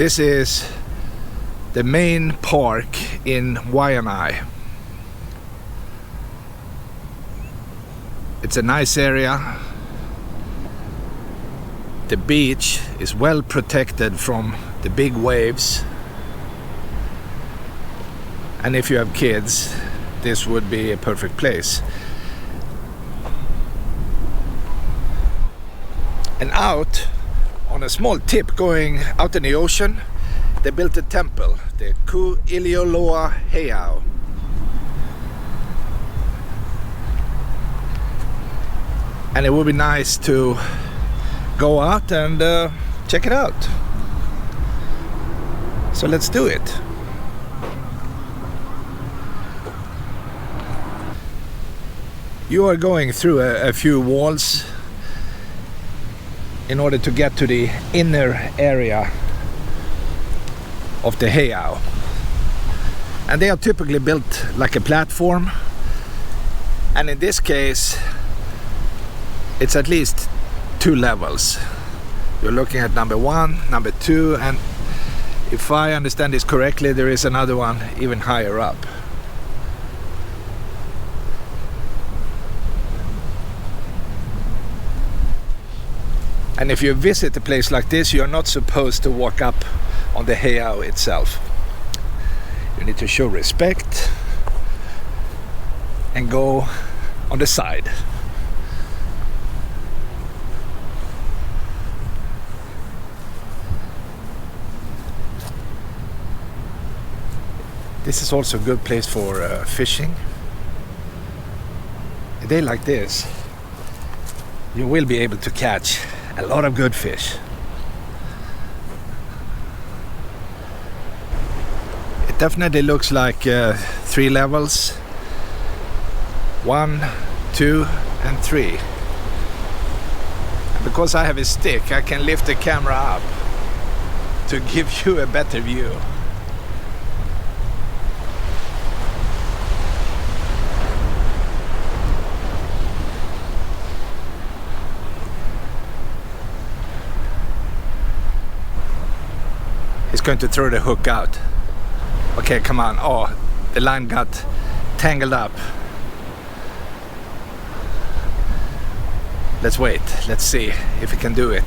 This is the main park in Waiʻanae. It's a nice area. The beach is well protected from the big waves. And if you have kids, this would be a perfect place. And out on a small tip going out in the ocean, they built a temple, the Ku'ilioloa Heiau. And it would be nice to go out and check it out. So let's do it. You are going through a few walls in order to get to the inner area of the heiau. And they are typically built like a platform. And in this case, it's at least 2 levels. You're looking at number 1, number 2, and if I understand this correctly, there is another one even higher up. And if you visit a place like this, you're not supposed to walk up on the heiau itself. You need to show respect and go on the side. This is also a good place for fishing. A day like this, you will be able to catch a lot of good fish. It definitely looks like 3 levels. 1, 2, and 3. And because I have a stick, I can lift the camera up to give you a better view. He's going to throw the hook out. Okay, come on. Oh, the line got tangled up. Let's wait. Let's see if he can do it.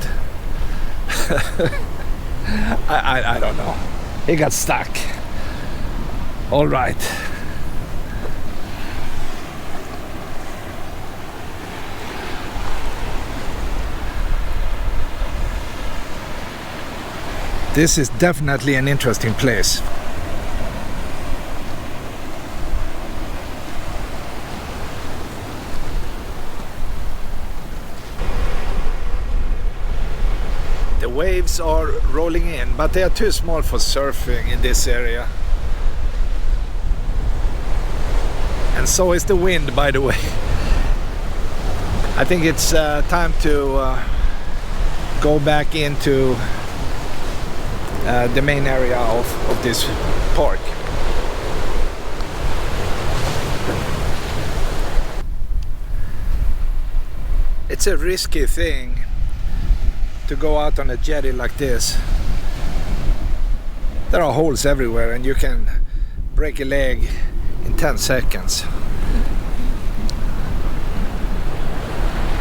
I don't know. He got stuck. All right. This is definitely an interesting place. The waves are rolling in, but they are too small for surfing in this area. And so is the wind, by the way. I think it's time to go back into the main area of this park. It's a risky thing to go out on a jetty like this. There are holes everywhere and you can break a leg in 10 seconds.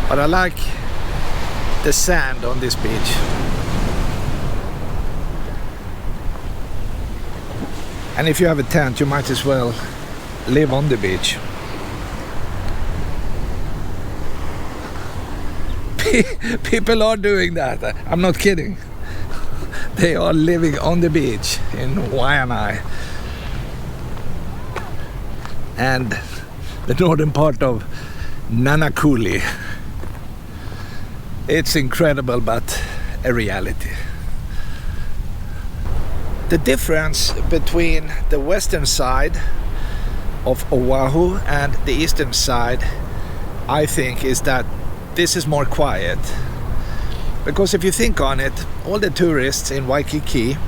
But I like the sand on this beach. And if you have a tent, you might as well live on the beach. People are doing that. I'm not kidding. They are living on the beach in Waiʻanae and the northern part of Nānākuli. It's incredible, but a reality. The difference between the western side of Oʻahu and the eastern side, I think, is that this is more quiet. Because if you think on it, all the tourists in Waikīkī,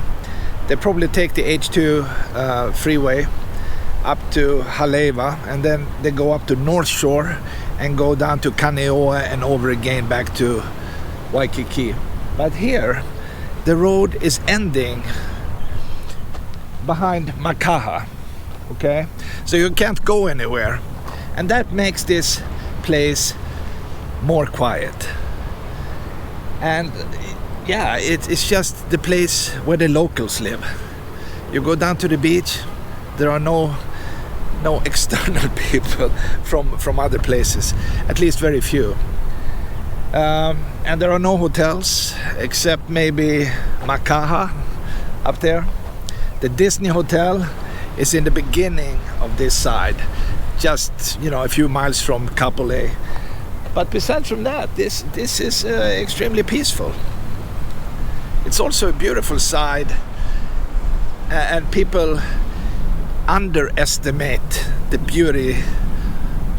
they probably take the H2 freeway up to Haleiwa, and then they go up to North Shore and go down to Kaneohe and over again back to Waikīkī. But here the road is ending behind Mākaha. Okay, so you can't go anywhere, and that makes this place more quiet. And yeah, it's just the place where the locals live. You go down to the beach, there are no external people from other places, at least very few. And there are no hotels except maybe Mākaha up there. The Disney Hotel is in the beginning of this side, just a few miles from Pōka'ī. But besides from that, this is extremely peaceful. It's also a beautiful side, and people underestimate the beauty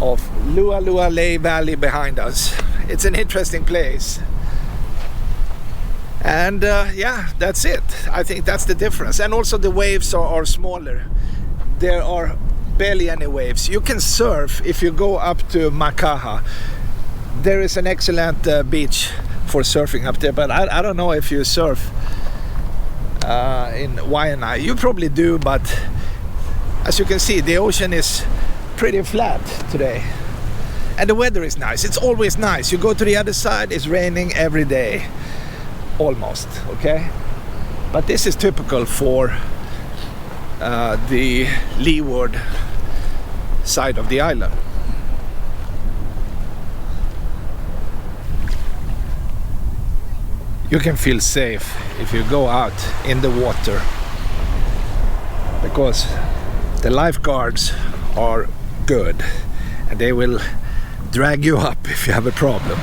of Lualua Valley behind us. It's an interesting place. And yeah, that's it. I think that's the difference. And also the waves are smaller. There are barely any waves. You can surf if you go up to Mākaha. There is an excellent beach for surfing up there, but I don't know if you surf in Waiʻanae. You probably do, but as you can see, the ocean is pretty flat today. And the weather is nice. It's always nice. You go to the other side, it's raining every day. Almost, okay? But this is typical for the leeward side of the island. You can feel safe if you go out in the water, because the lifeguards are good and they will drag you up if you have a problem.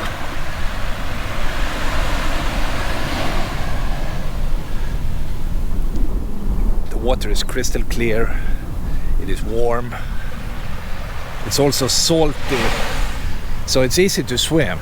The water is crystal clear, it is warm, it's also salty, so it's easy to swim.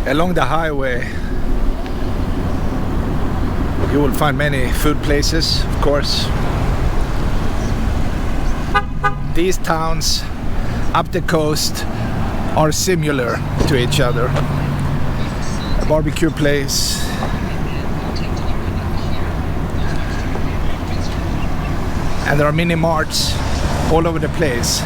Along the highway you will find many food places, of course. These towns up the coast are similar to each other. A barbecue place, and there are mini marts all over the place.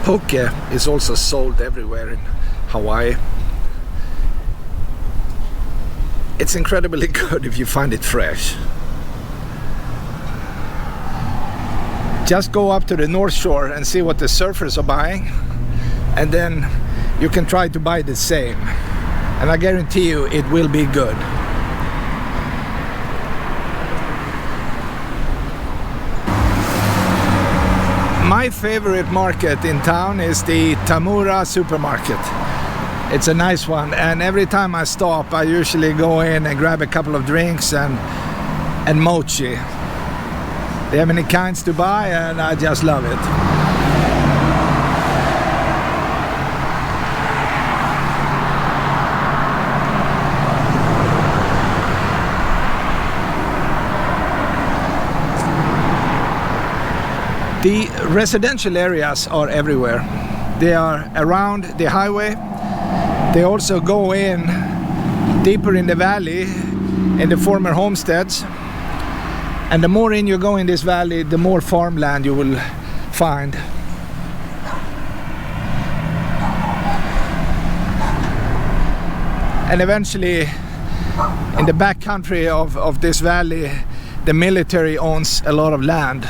Poke is also sold everywhere in Hawaii. It's incredibly good if you find it fresh. Just go up to the North Shore and see what the surfers are buying, and then you can try to buy the same, and I guarantee you it will be good. My favorite market in town is the Tamura supermarket. It's a nice one, and every time I stop I usually go in and grab a couple of drinks and mochi. They have many kinds to buy and I just love it. The residential areas are everywhere. They are around the highway. They also go in deeper in the valley, in the former homesteads. And the more in you go in this valley, the more farmland you will find. And eventually, in the back country of this valley, the military owns a lot of land.